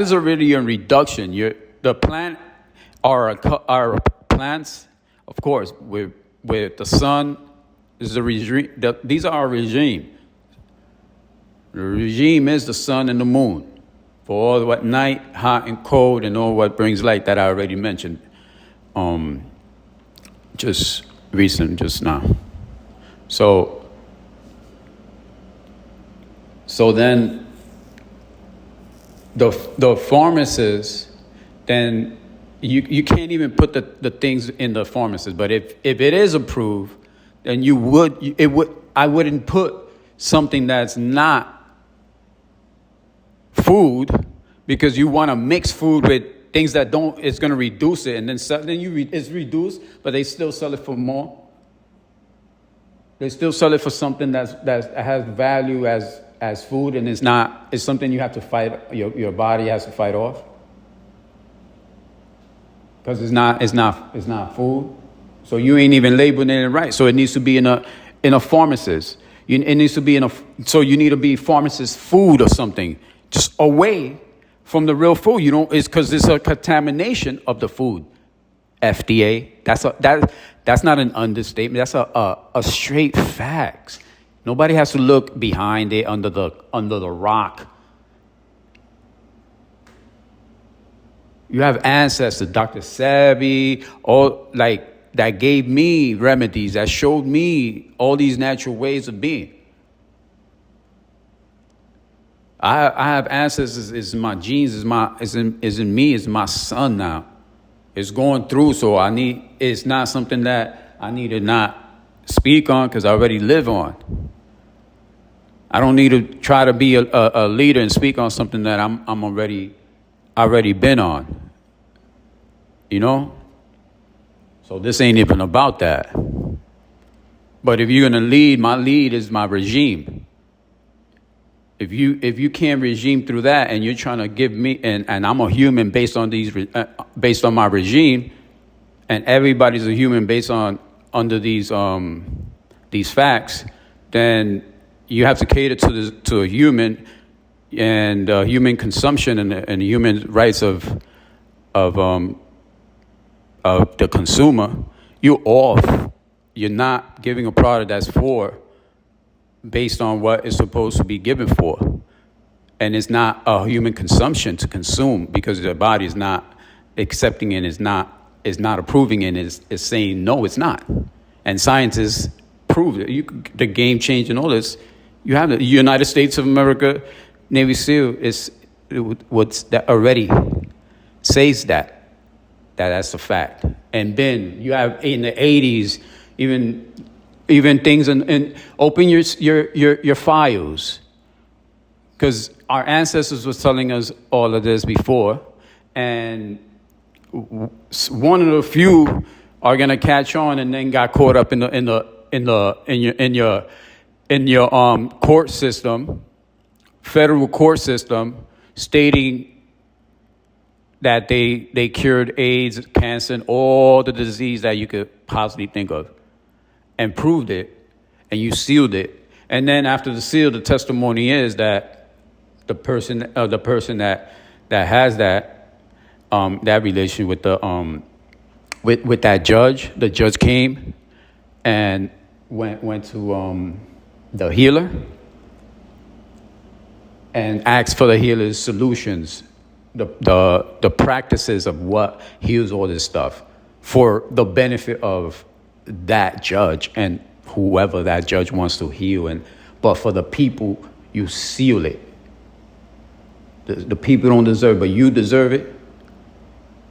is already a reduction. The plant are plants, of course, with the sun is the regime. These are our regime. The regime is the sun and the moon. For all what night, hot and cold, and all what brings light that I already mentioned. Just now. So then the pharmacist, then you can't even put the things in the pharmacist. But if it is approved, then I wouldn't put something that's not food, because you want to mix food with things that don't. It's going to reduce it, and then it's reduced, but they still sell it for more. They still sell it for something that has value as food, and it's something you have to fight. Your body has to fight off, because it's not food. So you ain't even labeling it right. So it needs to be in a pharmacist. It needs to be so you need to be pharmacist food or something, just away from the real food. It's because it's a contamination of the food. FDA. That's not an understatement. That's a straight facts. Nobody has to look behind it under the rock. You have ancestors, Dr. Sebi, all that gave me remedies, that showed me all these natural ways of being. I have ancestors. It's my genes. Is in me. It's my son now. It's going through. So it's not something that I need to not speak on, because I already live on. I don't need to try to be a leader and speak on something that I'm already been on. So this ain't even about that. But if you're gonna lead, my lead is my regime. If you can't regime through that, and you're trying to give me, and I'm a human based on my regime, and everybody's a human based on under these facts, then you have to cater to a human, and human consumption and human rights of the consumer. You're off. You're not giving a product that's based on what it's supposed to be given for. And it's not a human consumption to consume, because the body is not accepting it, is not approving it, is saying no, it's not. And scientists prove it. The game change and all this. You have the United States of America Navy SEAL that already says that's a fact. And then you have in the 80s, even things and open your files, because our ancestors was telling us all of this before, and one of the few are gonna catch on, and then got caught up in your court system, federal court system, stating that they cured AIDS, cancer, and all the disease that you could possibly think of, and proved it, and you sealed it. And then after the seal, the testimony is that the person that has that relation with with that judge, the judge came and went to the healer and asked for the healer's solutions, the practices of what heals all this stuff, for the benefit of that judge and whoever that judge wants to heal. But for the people, you seal it. The people don't deserve it, but you deserve it.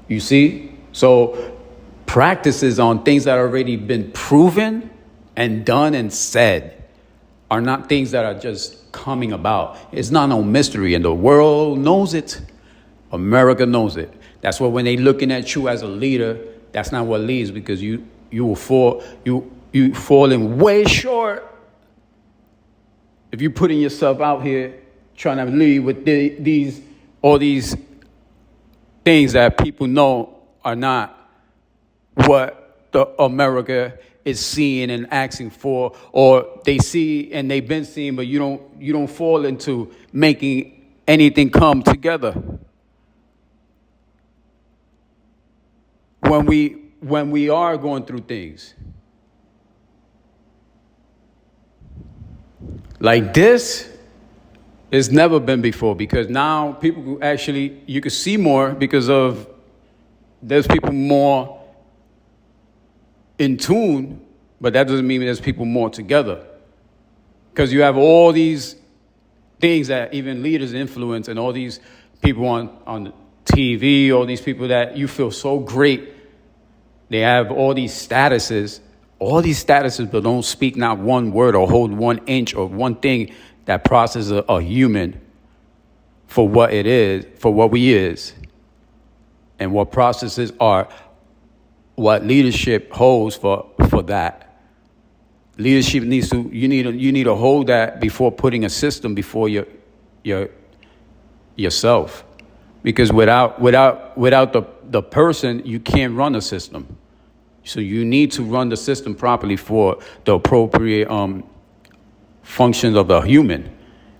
You see? So practices on things that already been proven and done and said are not things that are just coming about. It's not no mystery, and the world knows it. America knows it. That's why when they looking at you as a leader, that's not what leads, because you will fall. You falling way short if you're putting yourself out here trying to lead with all these things that people know are not what the America is seeing and asking for, or they see and they've been seeing, but you don't fall into making anything come together. when we are going through things like this, it's never been before, because now people actually, you can see more because of there's people more in tune, but that doesn't mean there's people more together. Because you have all these things that even leaders influence, and all these people on TV, all these people that you feel so great. They have all these statuses, but don't speak not one word or hold 1 inch or one thing that processes a human for what it is, for what we is, and what processes are, what leadership holds for that. Leadership needs to, you need to hold that before putting a system before yourself, because without the person, you can't run a system. So you need to run the system properly for the appropriate functions of a human,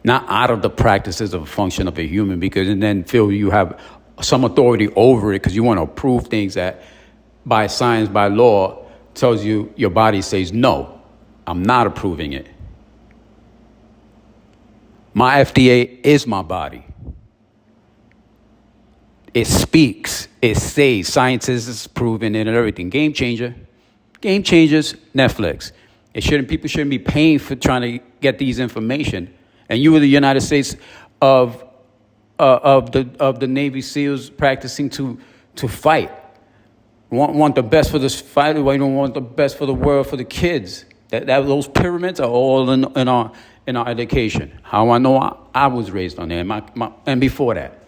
not out of the practices of a function of a human, because and then feel you have some authority over it because you want to approve things that by science, by law, tells you your body says, no, I'm not approving it. My FDA is my body. It speaks, it says, scientists is proving it and everything. Game changers, Netflix. People shouldn't be paying for trying to get these information. And you were the United States of the Navy SEALs practicing to fight. Want the best for this fight, or you don't want the best for the world, for the kids. Those pyramids are all in our education. How I know I was raised on there, and before that.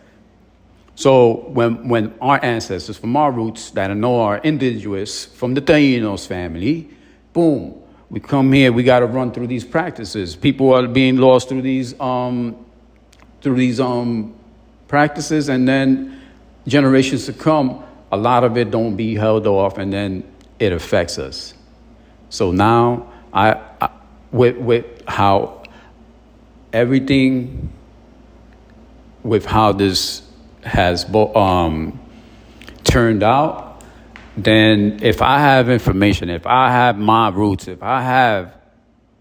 So when our ancestors from our roots that I know are indigenous from the Taínos family, boom, we come here, we got to run through these practices. People are being lost through these practices, and then generations to come, a lot of it don't be held off, and then it affects us. So now with how everything, with how this has turned out, then if I have information, if I have my roots, if I have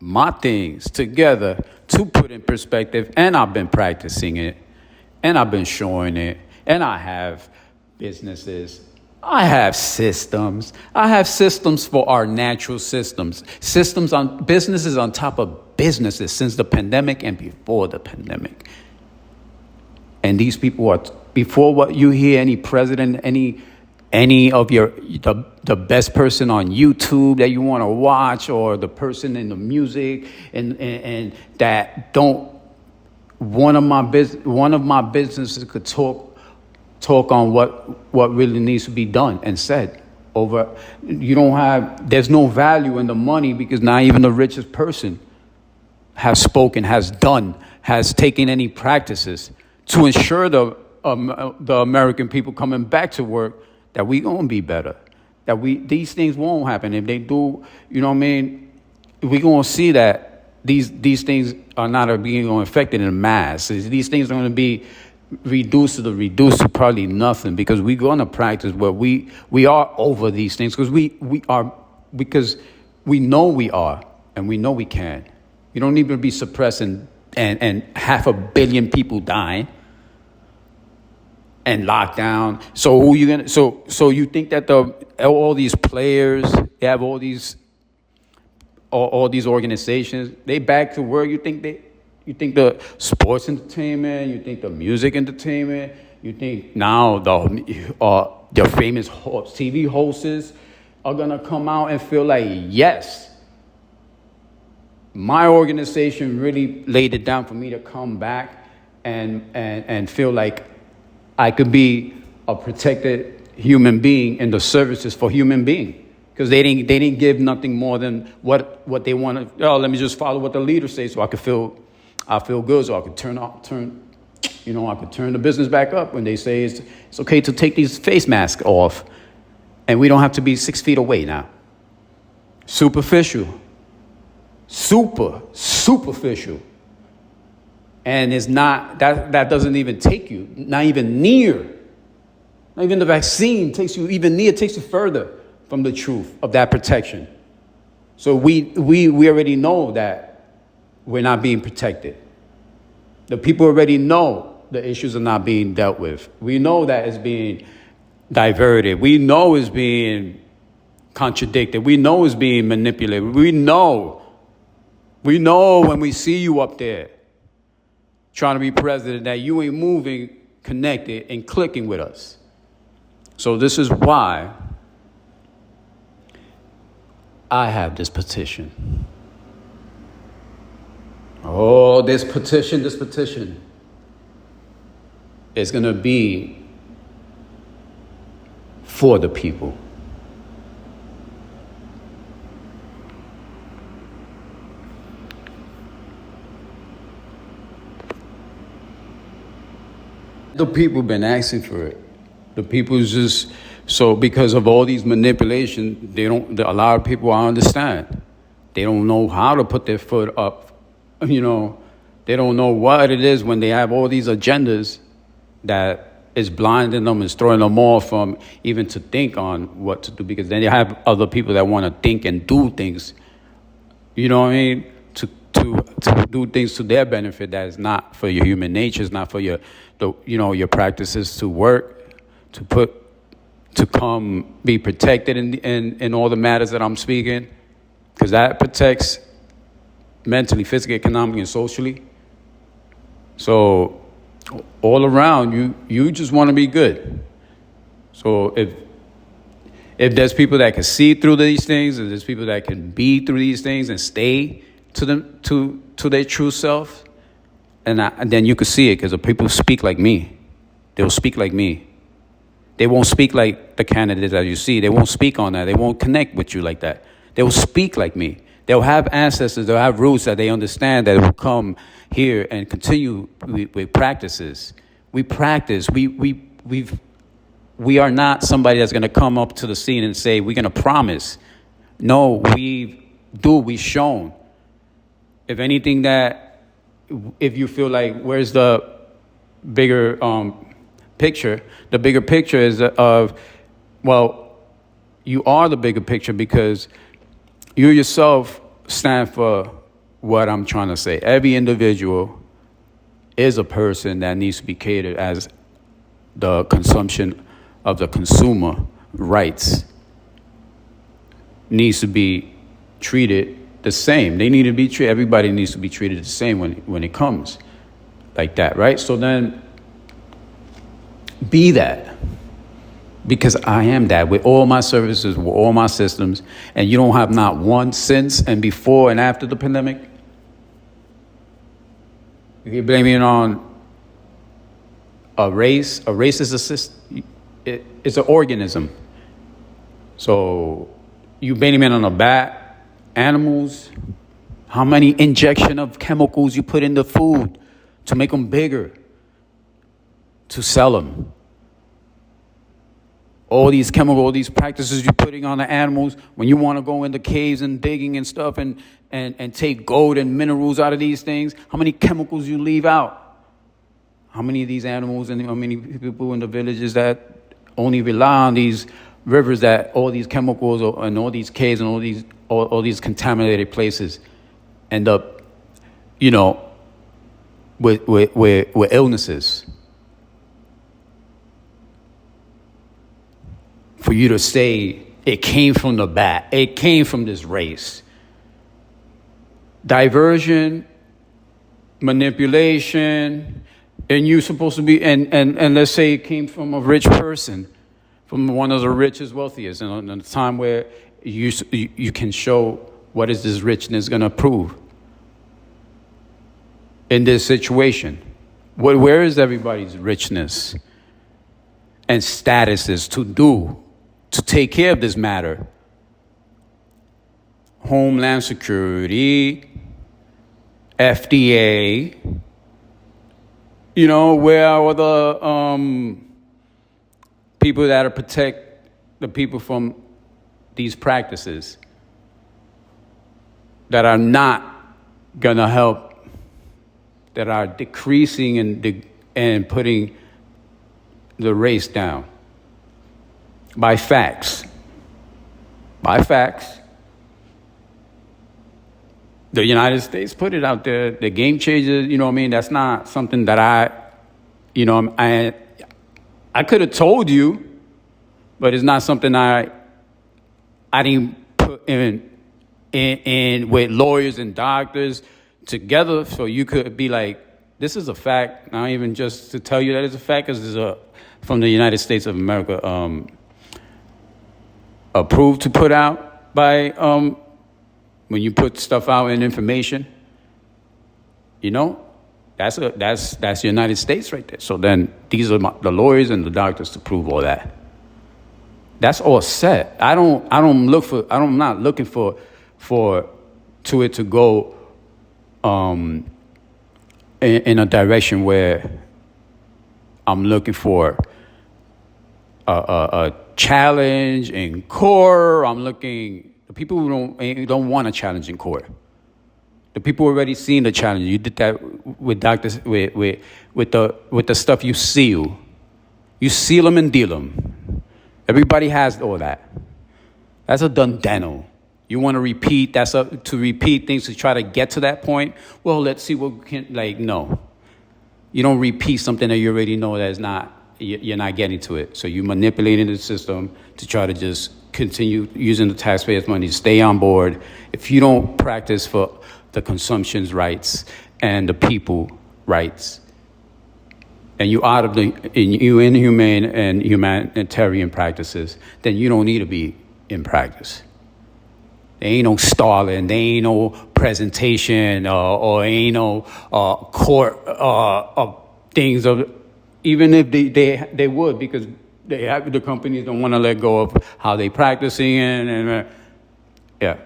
my things together to put in perspective, and I've been practicing it, and I've been showing it, and I have businesses, I have systems. I have systems for our natural systems. Businesses on top of businesses since the pandemic and before the pandemic. And these people are, before what you hear any president, any of the best person on YouTube that you want to watch, or the person in the music and that don't, one of my businesses could talk on what really needs to be done and said over. There's no value in the money, because not even the richest person has spoken, has done, has taken any practices to ensure the American people coming back to work that we gonna be better, that these things won't happen. If they do, you know what I mean, we gonna see that these things are not being affected in mass. These things are gonna be reduced to probably nothing, because we're gonna practice where we are over these things, because we know we are, and we know we can. You don't need to be suppressing and 500 million people dying and lockdown. So who you gonna? So you think that all these players, they have all these organizations, they back to work? You think the sports entertainment, you think the music entertainment, you think now the famous TV hosts are gonna come out and feel like, yes, my organization really laid it down for me to come back and feel like I could be a protected human being in the services for human being. Because they didn't give nothing more than what they want to. Oh, let me just follow what the leader says, so I feel good, so I could turn the business back up when they say it's okay to take these face masks off, and we don't have to be 6 feet away now. Superficial, superficial, and it's not that doesn't even take you, not even near Not even the vaccine takes you even near, takes you further from the truth of that protection. So we already know that we're not being protected. The people already know the issues are not being dealt with. We know that it's being diverted. We know it's being contradicted. We know it's being manipulated. We know when we see you up there trying to be president that you ain't moving, connected, and clicking with us. So this is why I have this petition. Oh, this petition is going to be for the people. The people been asking for it. The people's just, so because of all these manipulations, a lot of people, I understand. They don't know how to put their foot up. They don't know what it is when they have all these agendas that is blinding them and throwing them off from even to think on what to do, because then you have other people that want to think and do things, you know what I mean, to do things to their benefit that is not for your human nature, it's not for your practices to work, to come be protected in all the matters that I'm speaking, because that protects mentally, physically, economically, and socially. So all around, you just want to be good. So if there's people that can see through these things, and there's people that can be through these things and stay to their true self, and then you can see it, because the people speak like me. They'll speak like me. They won't speak like the candidates that you see. They won't speak on that. They won't connect with you like that. They'll speak like me. They'll have ancestors. They'll have roots that they understand that will come here and continue with practices. We practice. We are not somebody that's going to come up to the scene and say, we're going to promise. No, we've shown. If anything, if you feel like, where's the bigger picture? The bigger picture is you are the bigger picture, because you yourself stand for what I'm trying to say. Every individual is a person that needs to be catered as the consumption of the consumer rights needs to be treated the same. They need to be treated. Everybody needs to be treated the same when it comes like that, right? So then be that, because I am that with all my services, with all my systems, and you don't have not one since and before and after the pandemic. You're blaming it on a race. A race is a system. It's an organism. So you blaming it on a bat. Animals, how many injection of chemicals you put in the food to make them bigger, to sell them. All these chemicals, all these practices you're putting on the animals when you want to go into caves and digging and stuff and take gold and minerals out of these things. How many chemicals you leave out? How many of these animals and how many people in the villages that only rely on these rivers, that all these chemicals and all these caves and all these contaminated places end up, with illnesses. For you to say it came from the bat, it came from this race. Diversion, manipulation, and you're supposed to be, and let's say it came from a rich person, from one of the richest, wealthiest, and in a time where you can show what is this richness going to prove in this situation. Where is everybody's richness and statuses to take care of this matter? Homeland Security, FDA, where are the people that protect the people from these practices that are not going to help, that are decreasing and putting the race down? by facts. By facts. The United States put it out there. The game changers, you know what I mean? That's not something that I could have told you, but it's not something I didn't put in with lawyers and doctors together so you could be like, this is a fact. Not even just to tell you that it's a fact, because it's from the United States of America, approved to put out by when you put stuff out in information. You know, that's the United States right there. So then these are the lawyers and the doctors to prove all that. That's all set. I'm not looking for it to go in a direction where I'm looking for a challenge in court. The people who don't want a challenge in court. The people already seen the challenge. You did that with doctors with the stuff you seal. You seal them and deal them. Everybody has all that. That's a done deno. You want to repeat? That's up to repeat things to try to get to that point. Well, let's see what we can. No, you don't repeat something that you already know that is not. You're not getting to it. So you manipulating the system to try to just continue using the taxpayers' money to stay on board. If you don't practice for the consumption's rights and the people rights, and you out of you inhumane and humanitarian practices, then you don't need to be in practice. There ain't no stalling, there ain't no presentation, or ain't no court things of. Even if they would, because the companies don't want to let go of how they practicing and yeah.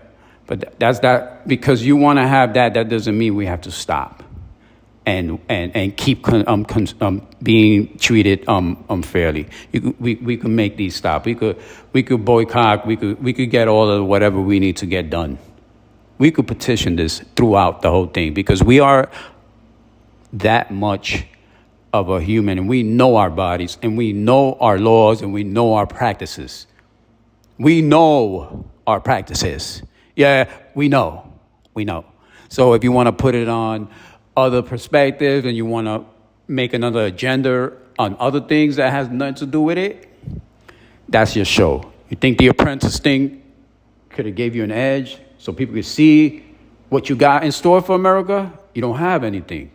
But that's that, because you want to have that. That doesn't mean we have to stop and keep being treated unfairly. We could make these stop. We could boycott. We could get all of whatever we need to get done. We could petition this throughout the whole thing, because we are that much of a human, and we know our bodies, and we know our laws, and we know our practices. We know our practices. Yeah, we know. So if you want to put it on other perspectives and you want to make another agenda on other things that has nothing to do with it, that's your show. You think the Apprentice thing could have gave you an edge so people could see what you got in store for America? You don't have anything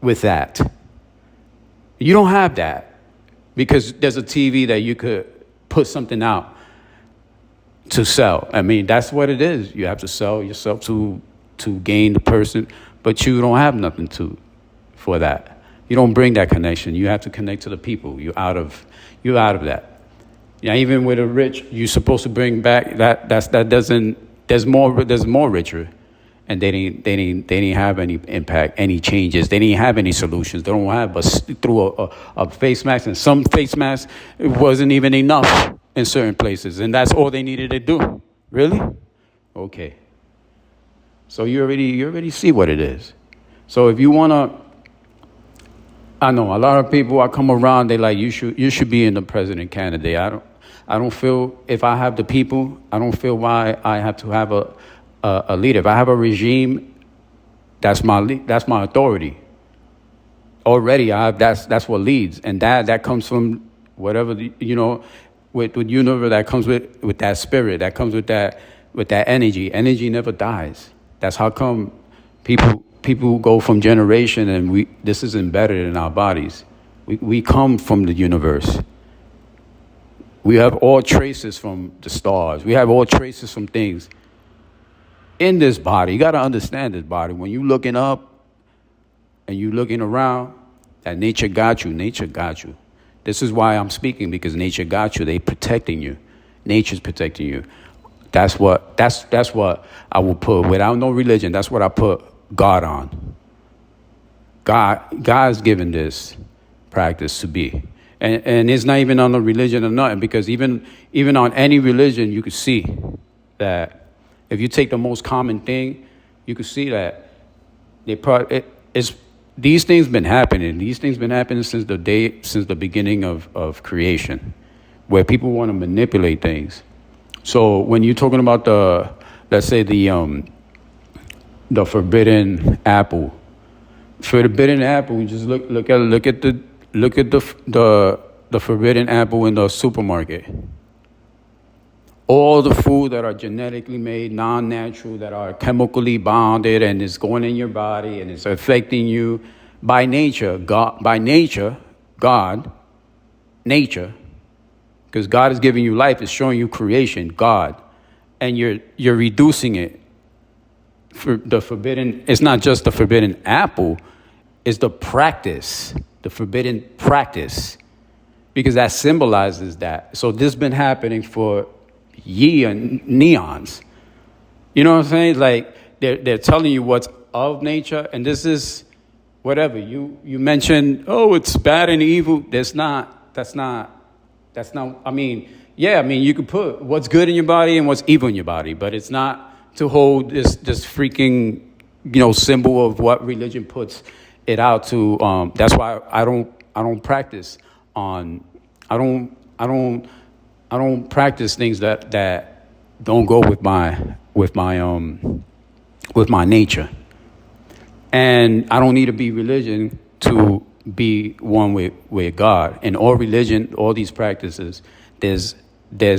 with that. You don't have that, because there's a TV that you could put something out to sell. I mean, that's what it is. You have to sell yourself to gain the person, but you don't have nothing for that. You don't bring that connection. You have to connect to the people. You're out of that. Yeah, even with the rich, you're supposed to bring back there's more richer. And they didn't have any impact, any changes. They didn't have any solutions. They don't have, but through a face mask, and some face masks, it wasn't even enough in certain places, and that's all they needed to do. Really? Okay. So you already see what it is. So if you wanna, I know a lot of people I come around, they like, you should be in the president candidate. I don't feel, if I have the people, I don't feel why I have to have a leader. If I have a regime, that's my authority. Already, that's what leads, and that comes from whatever with universe. That comes with that spirit. That comes with that energy. Energy never dies. That's how come people go from generation, and this is embedded in our bodies. We come from the universe. We have all traces from the stars. We have all traces from things in this body. You got to understand this body. When you looking up and you looking around, that nature got you. Nature got you. This is why I'm speaking, because nature got you. They protecting you. Nature's protecting you. That's what I will put, without no religion. That's what I put God on. God's given this practice to be. And it's not even on a religion or nothing, because even on any religion, you could see that if you take the most common thing, you could see that these things been happening. These things been happening since the beginning of creation. where people want to manipulate things. So when you're talking about let's say the forbidden apple, forbidden apple, you just look at the forbidden apple in the supermarket. All the food that are genetically made, non-natural, that are chemically bonded, and it's going in your body and it's affecting you by nature. Nature, because God is giving you life, is showing you creation, God, and you're reducing it. For the forbidden, it's not just the forbidden apple, it's the practice, the forbidden practice, because that symbolizes that. So this has been happening for neons. You know what I'm saying? Like they're telling you what's of nature, and this is whatever you mentioned. Oh, it's bad and evil. That's not. I mean, you could put what's good in your body and what's evil in your body, but it's not to hold this freaking symbol of what religion puts it out to. That's why I don't practice on. I don't practice things that don't go with my nature. And I don't need to be religion to be one with God. In all religion, all these practices, there's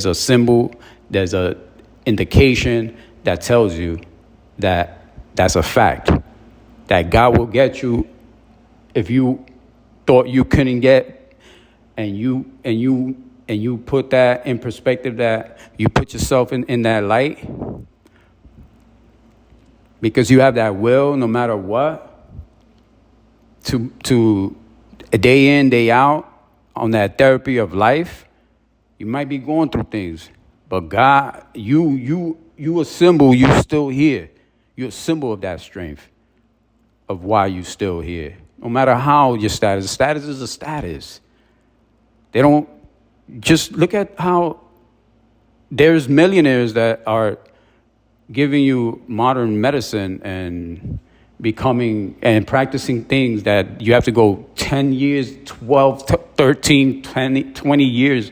a symbol, there's a indication that tells you that that's a fact, that God will get you if you thought you couldn't get, and you put that in perspective, that you put yourself in that light, because you have that will, no matter what, to day in, day out, on that therapy of life. You might be going through things, but God, you a symbol, you still here. You're a symbol of that strength, of why you still here. No matter how your status is a status. They don't, just look at how there's millionaires that are giving you modern medicine and becoming and practicing things that you have to go 10 years, 12, 13, 20 years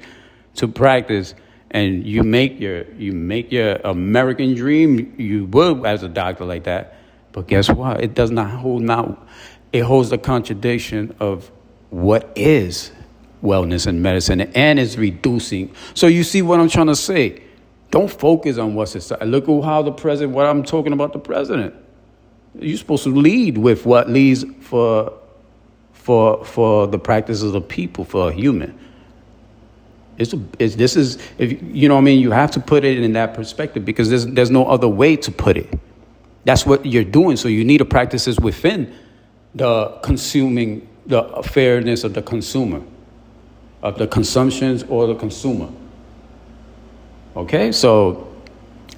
to practice, and you make your American dream. You would as a doctor like that, but guess what? It does not hold out. It holds the contradiction of what is wellness and medicine, and it's reducing. So you see what I'm trying to say? Don't focus on what's society. Look at how the president, what I'm talking about the president. You're supposed to lead with what leads for the practices of people, for a human. This is, if you know what I mean, you have to put it in that perspective, because there's no other way to put it. That's what you're doing. So you need to practice this within the consuming, the fairness of the consumer, of the consumptions or the consumer. Okay, so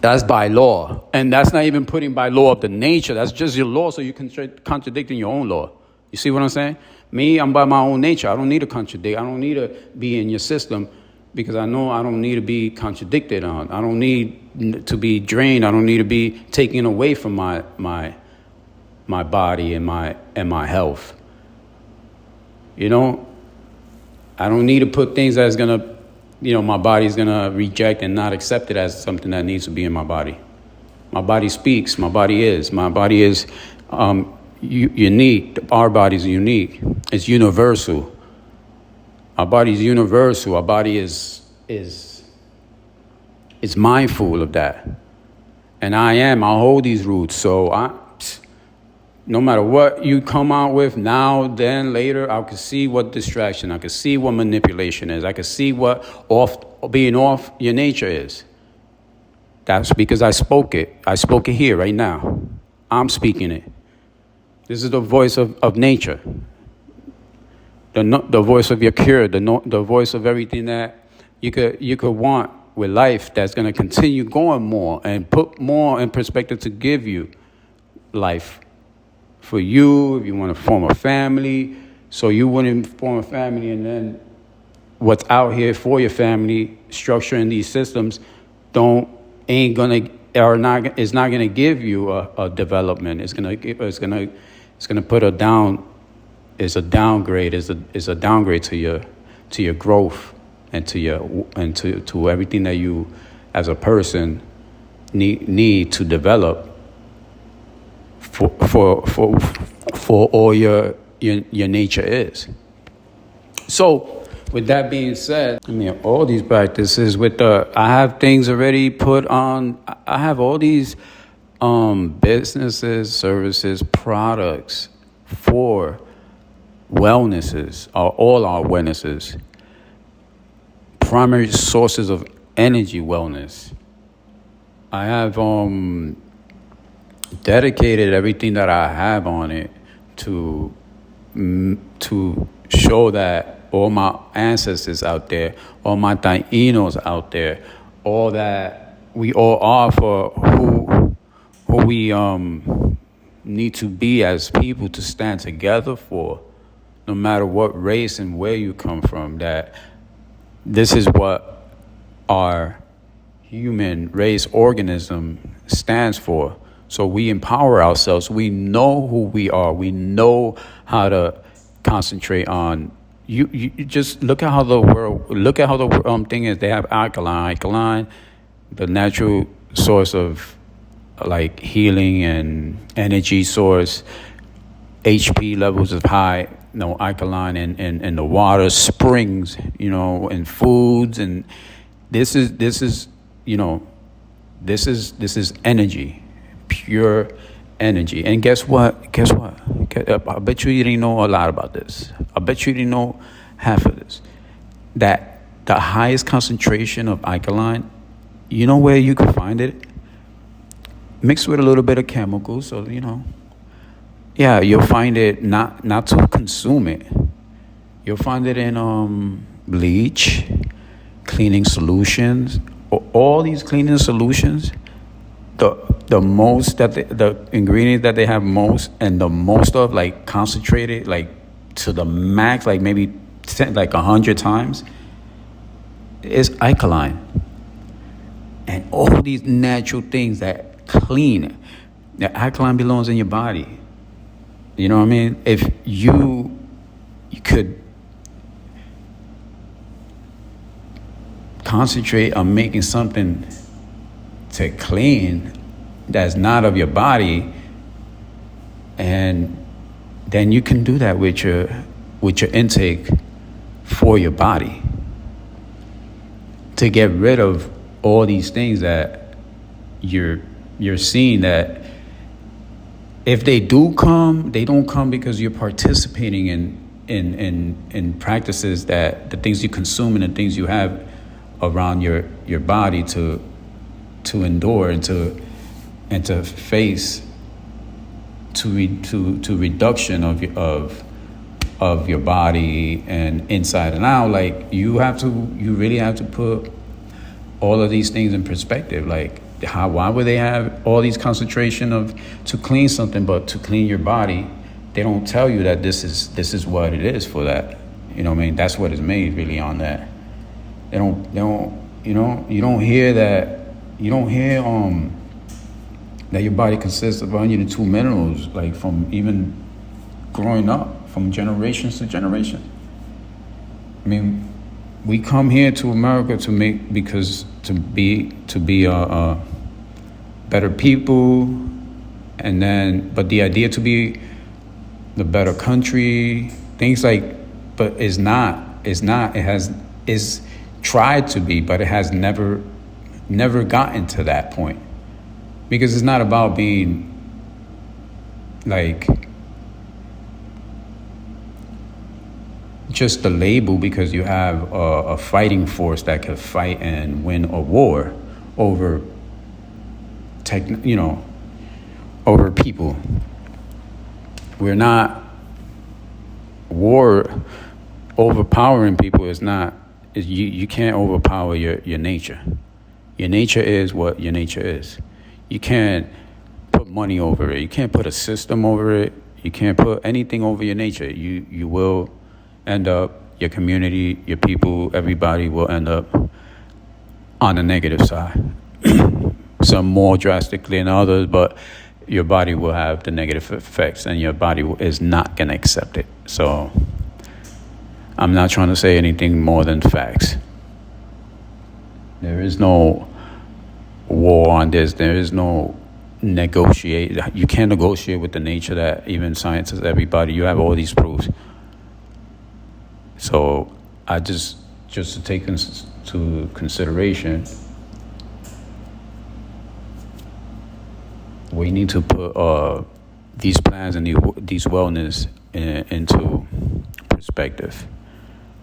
that's by law. And that's not even putting by law of the nature. That's just your law, so you can contradicting your own law. You see what I'm saying? Me, I'm by my own nature. I don't need to contradict. I don't need to be in your system, because I know I don't need to be contradicted on. I don't need to be drained. I don't need to be taken away from my body and my health. You know, I don't need to put things that's gonna, my body's gonna reject and not accept it as something that needs to be in my body. My body speaks. My body is unique. Our body's unique. It's universal. Our body's universal. Our body is mindful of that. And I hold these roots. So no matter what you come out with now, then, later, I can see what distraction, I can see what manipulation is. I can see what being off your nature is. That's because I spoke it. I spoke it here right now. I'm speaking it. This is the voice of nature. The voice of your cure, the voice of everything that you could want with life, that's going to continue going more and put more in perspective to give you life for you, if you want to form a family. So you wouldn't form a family, and then what's out here for your family, structuring these systems, is not gonna give you a development. It's gonna put a down. It's a downgrade. It's a downgrade to your growth. and to everything that you as a person need to develop for all your nature is. So with that being said, I mean, all these practices I have things already put on. I have all these businesses, services, products for wellnesses, all our wellnesses, primary sources of energy wellness. I have dedicated everything that I have on it to show that all my ancestors out there, all my Taínos out there, all that we all are for who we need to be as people to stand together for, no matter what race and where you come from, that this is what our human race organism stands for. So we empower ourselves. We know who we are. We know how to concentrate on. You just look at how the thing is. They have alkaline, the natural source of like healing and energy source. HP levels is high. Alkaline in the water, springs, and foods, and this is energy. Pure energy. And guess what? I bet you didn't know a lot about this. I bet you didn't know half of this. That the highest concentration of alkaline, you know where you can find it? Mixed with a little bit of chemicals, so yeah, you'll find it not to consume it. You'll find it in bleach, cleaning solutions, all these cleaning solutions. The most that the ingredient that they have most and the most of, like concentrated, like to the max, like maybe 100 times, is alkaline. And all these natural things that clean, the alkaline belongs in your body. You know what I mean? If you could concentrate on making something to clean that's not of your body, and then you can do that with your intake for your body to get rid of all these things that you're seeing that if they do come, they don't come because you're participating in practices that the things you consume and the things you have around your body to endure and to face to reduction of your body and inside and out. Like you really have to put all of these things in perspective. Like why would they have all these concentration to clean something, but to clean your body, they don't tell you that this is what it is for that. You know what I mean? That's what is made really on that. They don't you don't hear that. You don't hear that your body consists of 102 minerals, like from even growing up, from generations to generations. I mean, we come here to America to be better people, and then but the idea to be the better country, things like, but is tried to be, but it has never gotten to that point, because it's not about being like just the label, because you have a fighting force that could fight and win a war over over people. We're not overpowering people. You can't overpower your nature. Your nature is what your nature is. You can't put money over it. You can't put a system over it. You can't put anything over your nature. You will end up, your community, your people, everybody will end up on the negative side. Some more drastically than others, but your body will have the negative effects, and your body is not going to accept it. So I'm not trying to say anything more than facts. There is no war on this. There is no negotiate. You can't negotiate with the nature that even scientists, everybody, you have all these proofs. So I just to take into consideration, we need to put these plans and these wellness into perspective.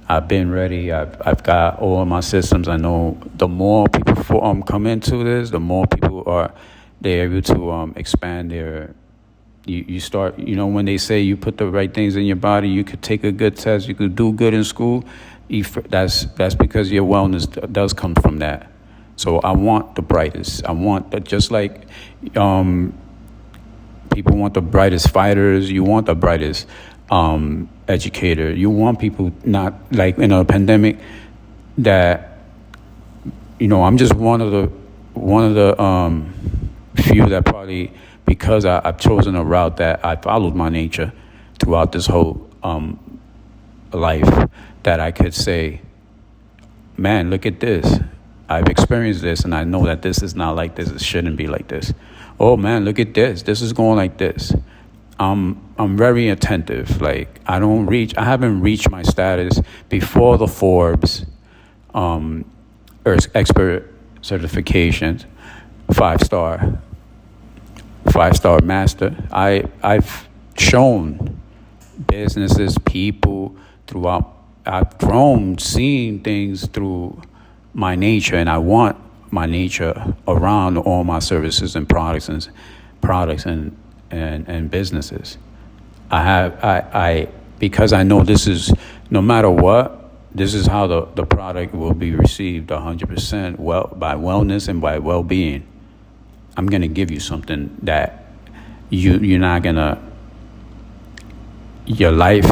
I've been ready. I've got all my systems. I know the more people come into this, the more people they're able to expand their. You start. When they say you put the right things in your body, you could take a good test. You could do good in school. That's because your wellness does come from that. So I want the brightest. I want just like people want the brightest fighters. You want the brightest educator. You want people not like in a pandemic that I'm just one of the few that probably, because I've chosen a route that I followed my nature throughout this whole life, that I could say, man, look at this. I've experienced this and I know that this is not like this. It shouldn't be like this. Oh man, look at this. This is going like this. I'm very attentive. Like I haven't reached my status before the Forbes expert certifications, 5-star master. I've shown businesses, people throughout. I've grown, seeing things through my nature, and I want my nature around all my services and products and businesses. Because I know this is, no matter what, this is how the product will be received 100% by wellness and by well-being. I'm gonna give you something that you're not gonna. Your life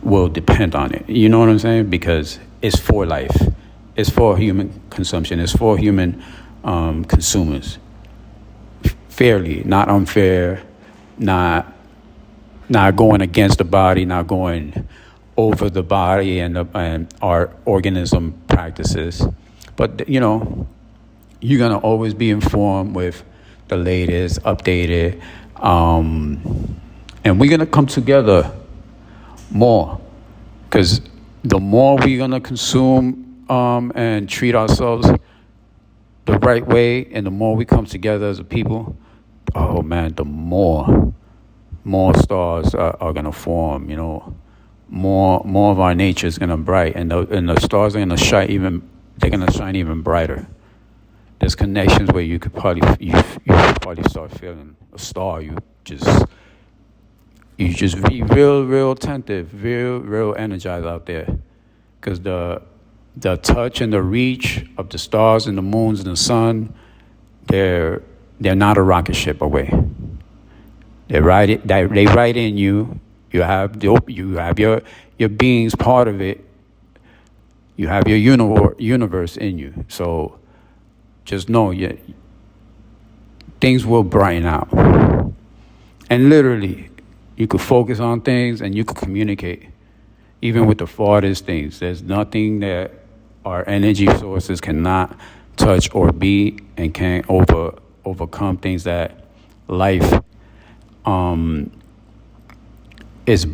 will depend on it. You know what I'm saying? Because it's for life. It's for human consumption. It's for human consumers. Fairly, not unfair, not going against the body, not going over the body and our organism practices. But you're gonna always be informed with the latest, updated, and we're gonna come together more, because the more we're gonna consume and treat ourselves the right way, and the more we come together as a people, oh man, the more stars are gonna form. More of our nature is gonna bright, and the stars are gonna shine even brighter. There's connections where you could probably start feeling a star. You just be real attentive, real energized out there, because the touch and the reach of the stars and the moons and the sun, they're not a rocket ship away. They right in you. You have your being's part of it. You have your universe in you. So just know things will brighten out. And literally, you could focus on things and you could communicate, even with the farthest things. There's nothing that our energy sources cannot touch or be, and can't overcome things that life is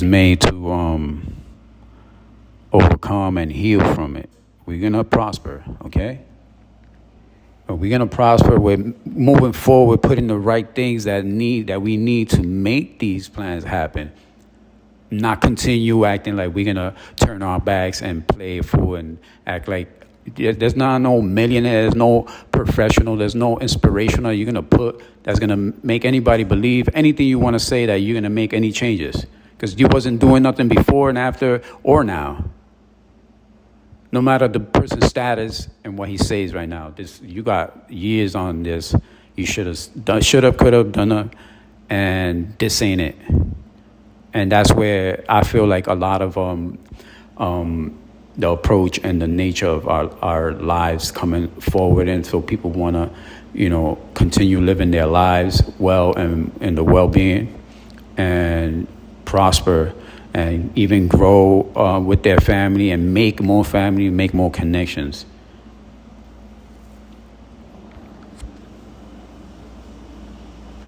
made to overcome and heal from it. We're gonna prosper, okay? We're gonna prosper. We're moving forward, putting the right things that we need to make these plans happen. Not continue acting like we're gonna turn our backs and play a fool and act like there's not no millionaire, there's no professional, there's no inspirational you're gonna put that's gonna make anybody believe anything you want to say, that you're gonna make any changes, because you wasn't doing nothing before and after or now. No matter the person's status and what he says right now, you got years on this. You could have done it, and this ain't it. And that's where I feel like a lot of the approach and the nature of our lives coming forward, and so people want to, continue living their lives well and in the well-being and prosper and even grow with their family and make more family, make more connections.